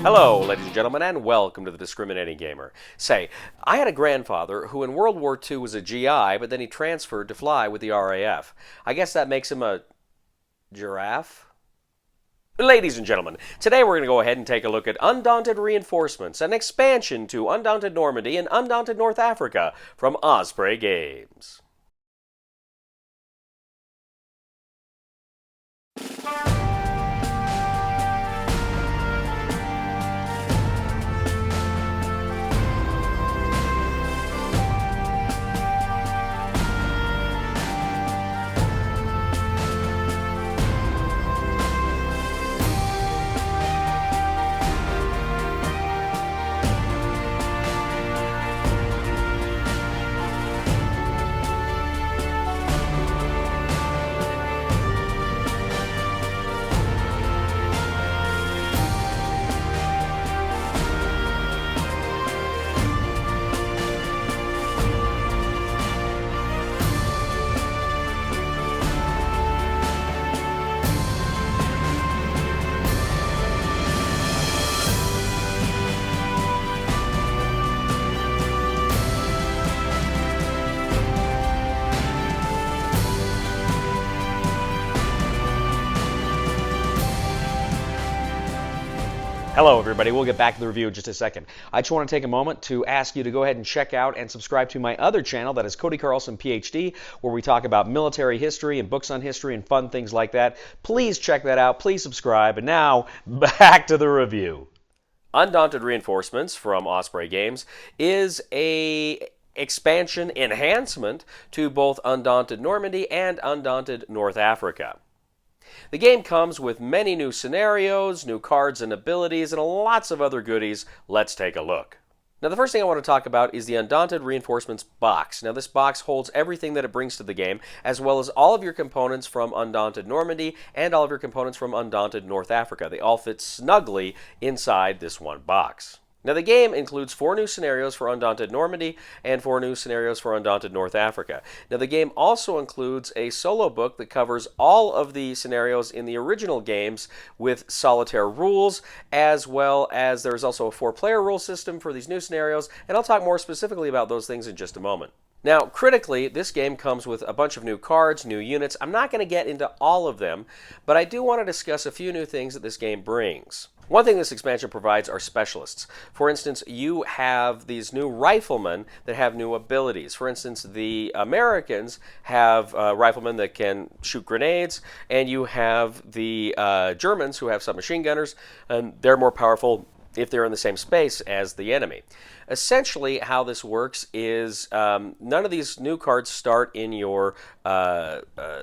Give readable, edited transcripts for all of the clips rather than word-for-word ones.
Hello, ladies and gentlemen, and welcome to the Discriminating Gamer. Say, I had a grandfather who in World War II was a GI, but then he transferred to fly with the RAF. I guess that makes him a giraffe? Ladies and gentlemen, today we're going to go ahead and take a look at Undaunted Reinforcements, an expansion to Undaunted Normandy and Undaunted North Africa from Osprey Games. Hello everybody, we'll get back to the review in just a second. I just want to take a moment to ask you to go ahead and check out and subscribe to my other channel, that is Cody Carlson PhD, where we talk about military history and books on history and fun things like that. Please check that out, please subscribe, and now, back to the review. Undaunted Reinforcements from Osprey Games is a expansion enhancement to both Undaunted Normandy and Undaunted North Africa. The game comes with many new scenarios, new cards and abilities, and lots of other goodies. Let's take a look. Now, the first thing I want to talk about is the Undaunted Reinforcements box. Now, this box holds everything that it brings to the game, as well as all of your components from Undaunted Normandy and all of your components from Undaunted North Africa. They all fit snugly inside this one box. Now, the game includes 4 new scenarios for Undaunted Normandy and 4 new scenarios for Undaunted North Africa. Now, the game also includes a solo book that covers all of the scenarios in the original games with solitaire rules, as well as there's also a 4-player rule system for these new scenarios, and I'll talk more specifically about those things in just a moment. Now, critically, this game comes with a bunch of new cards, new units. I'm not going to get into all of them, but I do want to discuss a few new things that this game brings. One thing this expansion provides are specialists. For instance, you have these new riflemen that have new abilities. For instance, the Americans have riflemen that can shoot grenades, and you have the Germans who have submachine gunners, and they're more powerful if they're in the same space as the enemy. Essentially, how this works is none of these new cards start in your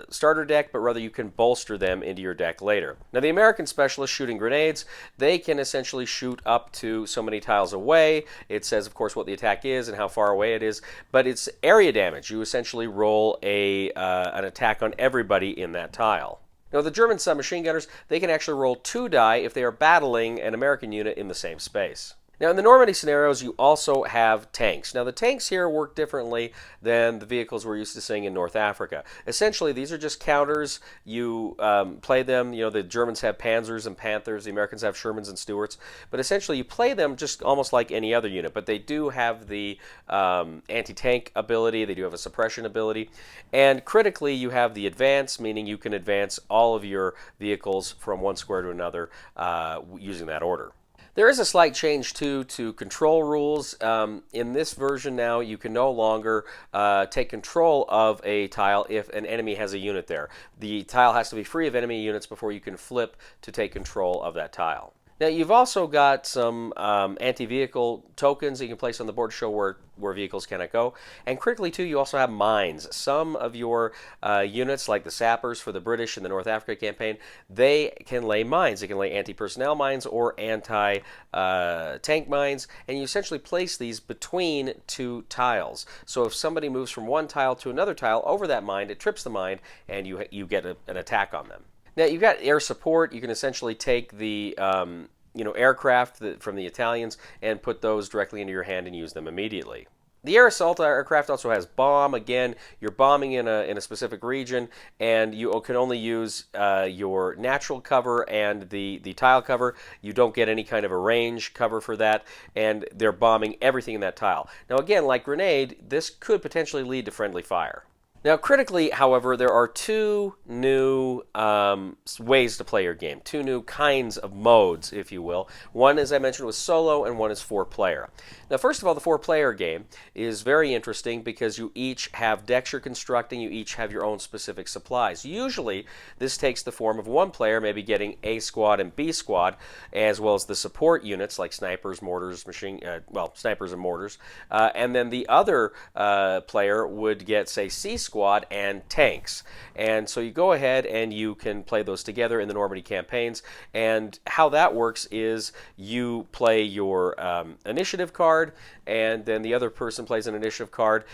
starter deck, but rather you can bolster them into your deck later. Now, the American specialists shooting grenades, they can essentially shoot up to so many tiles away. It says, of course, what the attack is and how far away it is, but it's area damage. You essentially roll an attack on everybody in that tile. Now, the German submachine gunners, they can actually roll 2 die if they are battling an American unit in the same space. Now, in the Normandy scenarios, you also have tanks. Now, the tanks here work differently than the vehicles we're used to seeing in North Africa. Essentially, these are just counters. You play them. You know, the Germans have Panzers and Panthers. The Americans have Shermans and Stuarts. But essentially, you play them just almost like any other unit. But they do have the anti-tank ability. They do have a suppression ability. And critically, you have the advance, meaning you can advance all of your vehicles from one square to another using that order. There is a slight change, too, to control rules. In this version now, you can no longer take control of a tile if an enemy has a unit there. The tile has to be free of enemy units before you can flip to take control of that tile. Now, you've also got some anti-vehicle tokens that you can place on the board to show where vehicles cannot go. And critically, too, you also have mines. Some of your units, like the sappers for the British in the North Africa campaign, they can lay mines. They can lay anti-personnel mines or anti-tank mines, and you essentially place these between 2 tiles. So if somebody moves from one tile to another tile over that mine, it trips the mine, and you get an attack on them. Now, you've got air support. You can essentially take the aircraft from the Italians and put those directly into your hand and use them immediately. The air assault aircraft also has bomb. Again, you're bombing in a specific region, and you can only use your natural cover and the tile cover. You don't get any kind of a range cover for that, and they're bombing everything in that tile. Now, again, like grenade, this could potentially lead to friendly fire. Now, critically, however, there are two new ways to play your game, two new kinds of modes, if you will. One, as I mentioned, was solo, and one is four-player. Now, first of all, the four-player game is very interesting because you each have decks you're constructing, you each have your own specific supplies. Usually, this takes the form of one player maybe getting A squad and B squad, as well as the support units like snipers, mortars, snipers and mortars, and then the other player would get, say, C squad and tanks. And so you go ahead and you can play those together in the Normandy campaigns. And how that works is you play your initiative card, and then the other person plays an initiative card.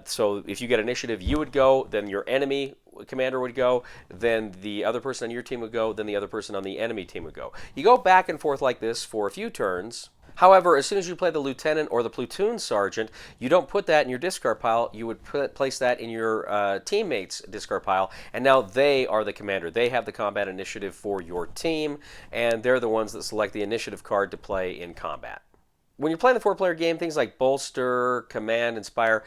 So if you get initiative, you would go, then your enemy commander would go, then the other person on your team would go, then the other person on the enemy team would go. You go back and forth like this for a few turns. However, as soon as you play the lieutenant or the platoon sergeant, you don't put that in your discard pile. You would place that in your teammate's discard pile, and now they are the commander. They have the combat initiative for your team, and they're the ones that select the initiative card to play in combat. When you're playing the four-player game, things like bolster, command, inspire,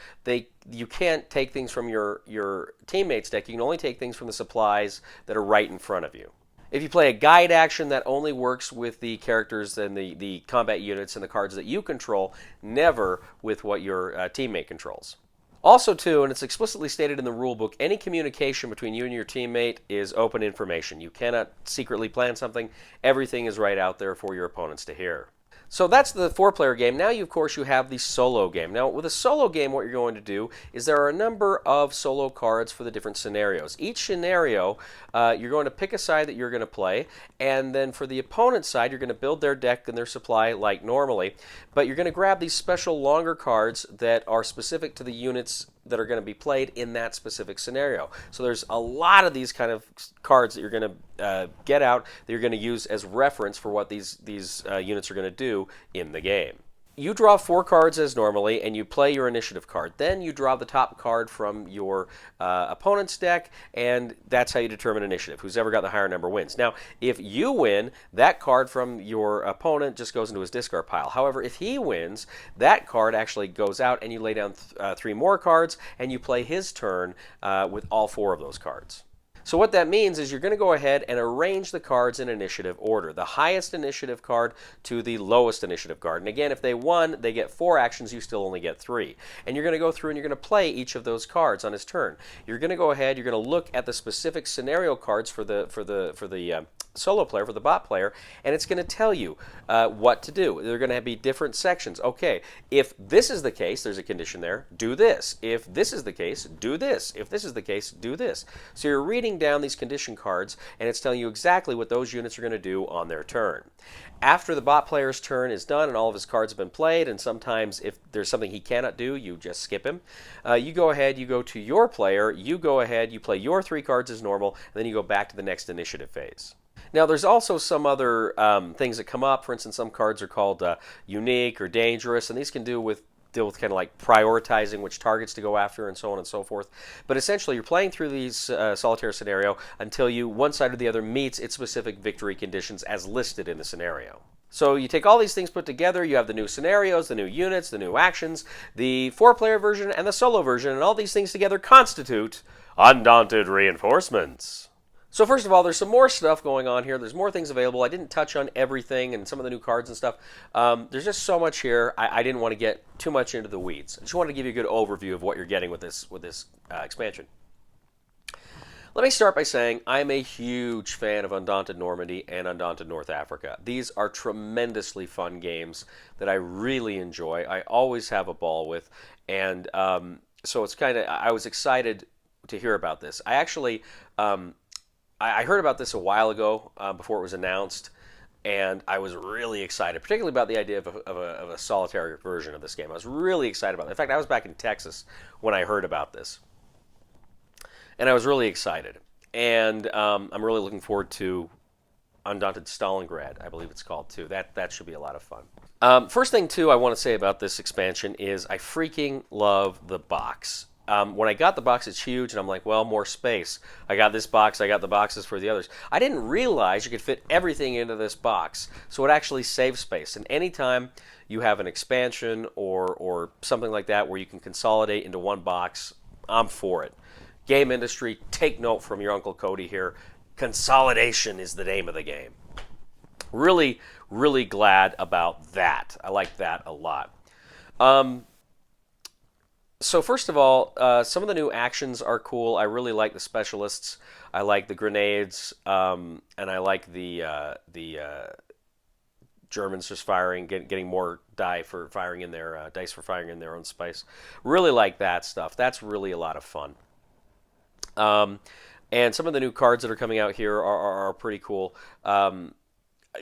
you can't take things from your teammate's deck. You can only take things from the supplies that are right in front of you. If you play a guide action, that only works with the characters and the combat units and the cards that you control, never with what your teammate controls. Also, too, and it's explicitly stated in the rulebook, any communication between you and your teammate is open information. You cannot secretly plan something. Everything is right out there for your opponents to hear. So that's the four-player game. Now, of course, you have the solo game. Now, with a solo game, what you're going to do is there are a number of solo cards for the different scenarios. Each scenario, you're going to pick a side that you're going to play, and then for the opponent's side, you're going to build their deck and their supply like normally, but you're going to grab these special longer cards that are specific to the units that are going to be played in that specific scenario. So there's a lot of these kind of cards that you're going to get out that you're going to use as reference for what these units are going to do in the game. You draw 4 cards as normally, and you play your initiative card. Then you draw the top card from your opponent's deck, and that's how you determine initiative. Who's ever got the higher number wins. Now, if you win, that card from your opponent just goes into his discard pile. However, if he wins, that card actually goes out, and you lay down 3 more cards, and you play his turn with all 4 of those cards. So what that means is you're going to go ahead and arrange the cards in initiative order. The highest initiative card to the lowest initiative card. And again, if they won, they get 4 actions, you still only get 3. And you're going to go through and you're going to play each of those cards on his turn. You're going to go ahead, you're going to look at the specific scenario cards for the solo player, for the bot player, and it's going to tell you what to do. They're going to be different sections. Okay, if this is the case, there's a condition there, do this. If this is the case, do this. If this is the case, do this. So you're reading down these condition cards, and it's telling you exactly what those units are going to do on their turn. After the bot player's turn is done and all of his cards have been played, and sometimes if there's something he cannot do, you just skip him, you go ahead, you go to your player, you go ahead, you play your 3 cards as normal, and then you go back to the next initiative phase. Now, there's also some other things that come up. For instance, some cards are called unique or dangerous, and these can deal with kind of like prioritizing which targets to go after and so on and so forth. But essentially, you're playing through these solitaire scenario until one side or the other meets its specific victory conditions as listed in the scenario. So you take all these things put together, you have the new scenarios, the new units, the new actions, the 4-player version, and the solo version, and all these things together constitute Undaunted Reinforcements. So first of all, there's some more stuff going on here. There's more things available. I didn't touch on everything and some of the new cards and stuff. There's just so much here. I didn't want to get too much into the weeds. I just wanted to give you a good overview of what you're getting with this expansion. Let me start by saying I'm a huge fan of Undaunted Normandy and Undaunted North Africa. These are tremendously fun games that I really enjoy. I always have a ball with, and so it's I was excited to hear about this. I actually I heard about this a while ago before it was announced, and I was really excited, particularly about the idea of a solitary version of this game. I was really excited about it. In fact, I was back in Texas when I heard about this, and I was really excited. And I'm really looking forward to Undaunted Stalingrad, I believe it's called too. That should be a lot of fun. First thing too I want to say about this expansion is I freaking love the box. When I got the box, it's huge, and I'm like, well, more space. I got this box, I got the boxes for the others. I didn't realize you could fit everything into this box, so it actually saves space. And anytime you have an expansion or something like that where you can consolidate into one box, I'm for it. Game industry, take note from your Uncle Cody here. Consolidation is the name of the game. Really, really glad about that. I like that a lot. So first of all, some of the new actions are cool. I really like the specialists. I like the grenades, and I like the Germans just firing, getting more dice for firing in their own space. Really like that stuff. That's really a lot of fun. And some of the new cards that are coming out here are pretty cool.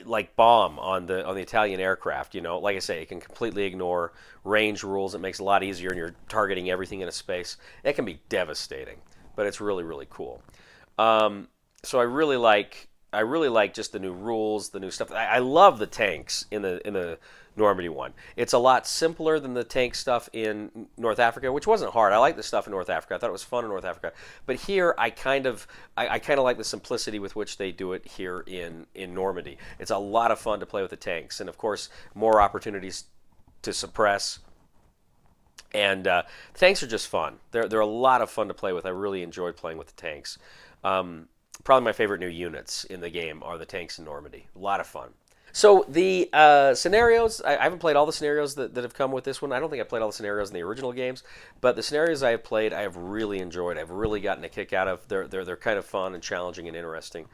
Like bomb on the Italian aircraft, like I say, it can completely ignore range rules. It makes it a lot easier, and you're targeting everything in a space. It can be devastating, but it's really, really cool. So I really like just the new rules, the new stuff. I love the tanks in the Normandy one. It's a lot simpler than the tank stuff in North Africa, which wasn't hard. I like the stuff in North Africa. I thought it was fun in North Africa. But here, I kind of like the simplicity with which they do it here in Normandy. It's a lot of fun to play with the tanks, and of course, more opportunities to suppress. And tanks are just fun. They're a lot of fun to play with. I really enjoyed playing with the tanks. Probably my favorite new units in the game are the tanks in Normandy. A lot of fun. So the scenarios, I haven't played all the scenarios that have come with this one. I don't think I played all the scenarios in the original games, but the scenarios I have played, I have really enjoyed. I've really gotten a kick out of. They're kind of fun and challenging and interesting,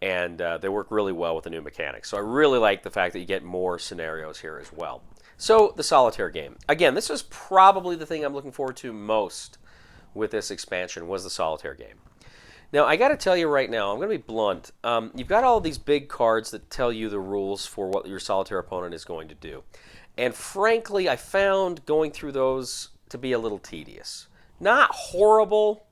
and they work really well with the new mechanics. So I really like the fact that you get more scenarios here as well. So the solitaire game. Again, this was probably the thing I'm looking forward to most with this expansion was the solitaire game. Now, I got to tell you right now, I'm going to be blunt. You've got all these big cards that tell you the rules for what your solitaire opponent is going to do. And frankly, I found going through those to be a little tedious. Not horrible,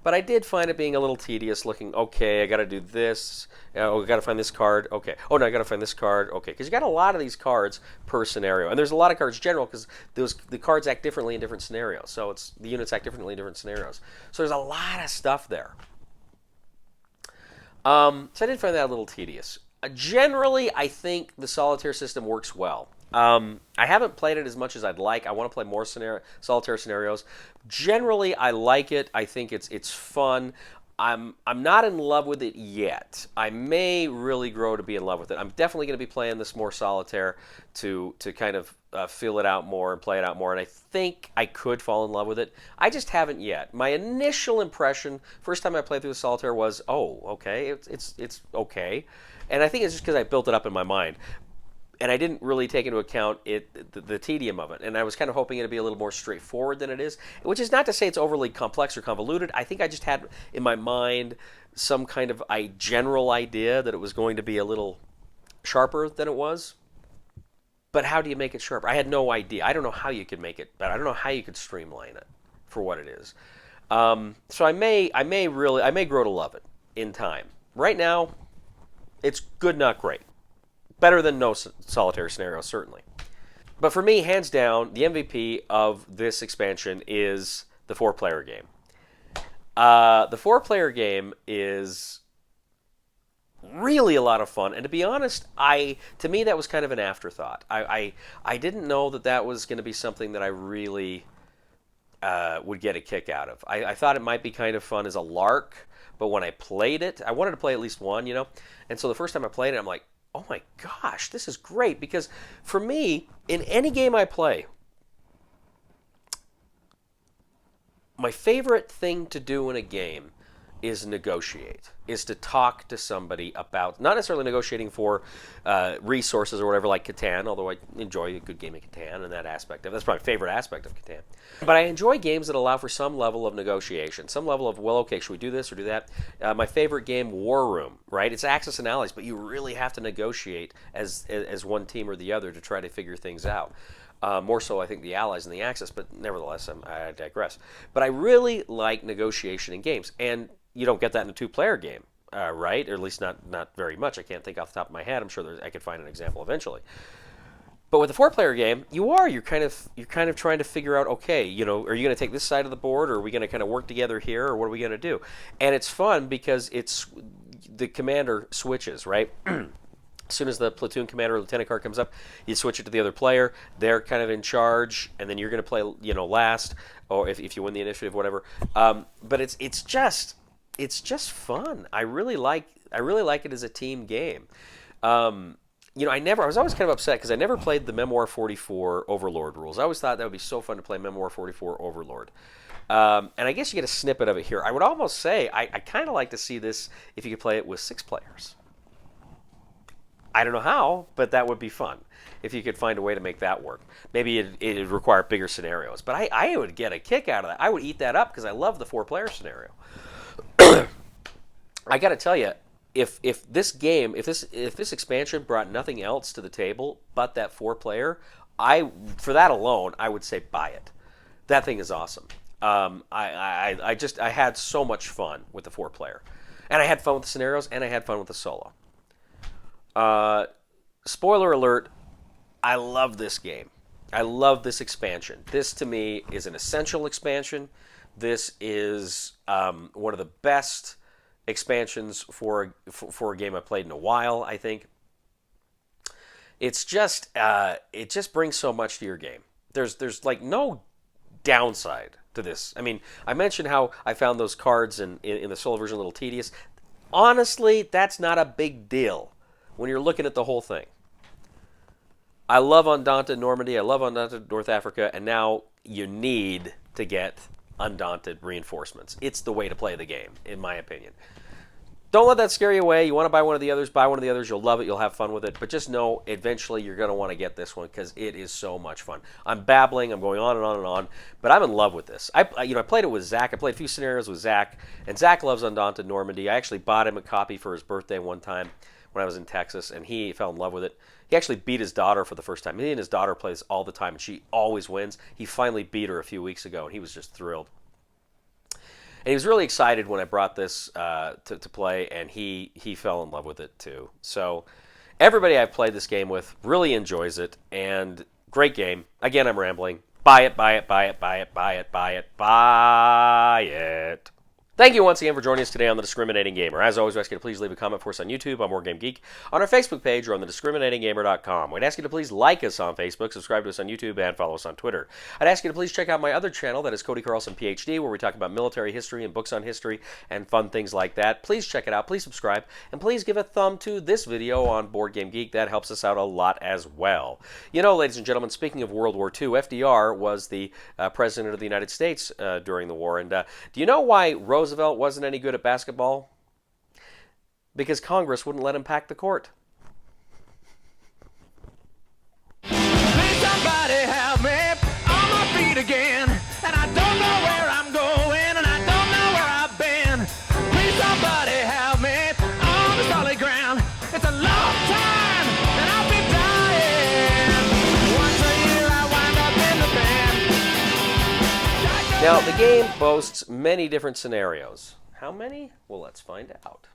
but I did find it being a little tedious looking, okay, I got to do this. Oh, I got to find this card. Okay. Oh, no, I got to find this card. Okay. Because you got a lot of these cards per scenario. And there's a lot of cards in general because the cards act differently in different scenarios. So the units act differently in different scenarios. So there's a lot of stuff there. So I did find that a little tedious. Generally, I think the solitaire system works well. I haven't played it as much as I'd like. I want to play more solitaire scenarios. Generally, I like it. I think it's fun. I'm not in love with it yet. I may really grow to be in love with it. I'm definitely going to be playing this more solitaire to kind of feel it out more and play it out more. And I think I could fall in love with it. I just haven't yet. My initial impression, first time I played through the solitaire, was, oh, okay, it's okay. And I think it's just because I built it up in my mind. And I didn't really take into account the tedium of it. And I was kind of hoping it would be a little more straightforward than it is, which is not to say it's overly complex or convoluted. I think I just had in my mind some kind of general idea that it was going to be a little sharper than it was. But how do you make it sharper? I had no idea. I don't know how you could make it better. I don't know how you could streamline it for what it is. So I may grow to love it in time. Right now, it's good, not great. Better than no solitaire scenario, certainly. But for me, hands down, the MVP of this expansion is the 4-player game. The 4-player game is really a lot of fun, and to be honest, to me that was kind of an afterthought. I didn't know that was going to be something that I really would get a kick out of. I thought it might be kind of fun as a lark, but when I played it, I wanted to play at least one, and so the first time I played it, I'm like, oh my gosh, this is great, because for me, in any game I play, my favorite thing to do in a game is negotiate, is to talk to somebody about, not necessarily negotiating for resources or whatever like Catan, although I enjoy a good game of Catan and that aspect of it. That's probably my favorite aspect of Catan. But I enjoy games that allow for some level of negotiation, some level of, well, okay, should we do this or do that? My favorite game, War Room, right? It's Axis and Allies, but you really have to negotiate as one team or the other to try to figure things out. More so, I think, the Allies and the Axis, but nevertheless, I digress. But I really like negotiation in games, and you don't get that in a 2-player game. right? Or at least not very much. I can't think off the top of my head. I'm sure I could find an example eventually. But with a 4-player game, you're kind of trying to figure out, okay, you know, are you going to take this side of the board, or are we going to kind of work together here, or what are we going to do? And it's fun because the commander switches, right? As soon as the platoon commander or lieutenant card comes up, you switch it to the other player. They're kind of in charge, and then you're going to play, you know, last, or if you win the initiative, whatever. But it's just fun. I really like it as a team game. You know, I was always kind of upset because I never played the Memoir 44 Overlord rules. I always thought that would be so fun to play Memoir 44 Overlord. And I guess you get a snippet of it here. I would almost say I kind of like to see this if you could play it with 6 players. I don't know how, but that would be fun if you could find a way to make that work. Maybe it'd require bigger scenarios. But I would get a kick out of that. I would eat that up because I love the 4-player scenario. I got to tell you, if this expansion brought nothing else to the table but that 4-player, for that alone, I would say buy it. That thing is awesome. I had so much fun with the 4-player, and I had fun with the scenarios, and I had fun with the solo. Spoiler alert: I love this game. I love this expansion. This to me is an essential expansion. This is one of the best expansions for a game I've played in a while, I think. It's just it just brings so much to your game. There's like no downside to this. I mean, I mentioned how I found those cards in the solo version a little tedious. Honestly, that's not a big deal when you're looking at the whole thing. I love Undaunted Normandy, I love Undaunted North Africa, and now you need to get Undaunted Reinforcements. It's the way to play the game, in my opinion. Don't let that scare you away. You want to buy one of the others, buy one of the others. You'll love it. You'll have fun with it. But just know, eventually, you're going to want to get this one because it is so much fun. I'm babbling. I'm going on and on and on. But I'm in love with this. I played it with Zach. I played a few scenarios with Zach. And Zach loves Undaunted Normandy. I actually bought him a copy for his birthday one time when I was in Texas. And he fell in love with it. He actually beat his daughter for the first time. He and his daughter plays all the time. And she always wins. He finally beat her a few weeks ago. And he was just thrilled. And he was really excited when I brought this to play, and he fell in love with it too. So everybody I've played this game with really enjoys it, and great game. Again, I'm rambling. Buy it, buy it, buy it, buy it, buy it, buy it, buy it. Thank you once again for joining us today on The Discriminating Gamer. As always, we ask you to please leave a comment for us on YouTube, on Wargame Geek, on our Facebook page, or on thediscriminatinggamer.com. We'd ask you to please like us on Facebook, subscribe to us on YouTube, and follow us on Twitter. I'd ask you to please check out my other channel, that is Cody Carlson, PhD, where we talk about military history and books on history and fun things like that. Please check it out, please subscribe, and please give a thumb to this video on Board Game Geek. That helps us out a lot as well. You know, ladies and gentlemen, speaking of World War II, FDR was the President of the United States during the war. And do you know why Roosevelt wasn't any good at basketball? Because Congress wouldn't let him pack the court. Please somebody help me on my feet again. And I don't know where I'm going, and I don't know where I've been. Please somebody help me on the solid ground. It's a long time, and I'll be dying. Once a year I wind up in the band. Now, the game boasts many different scenarios. How many? Well, let's find out.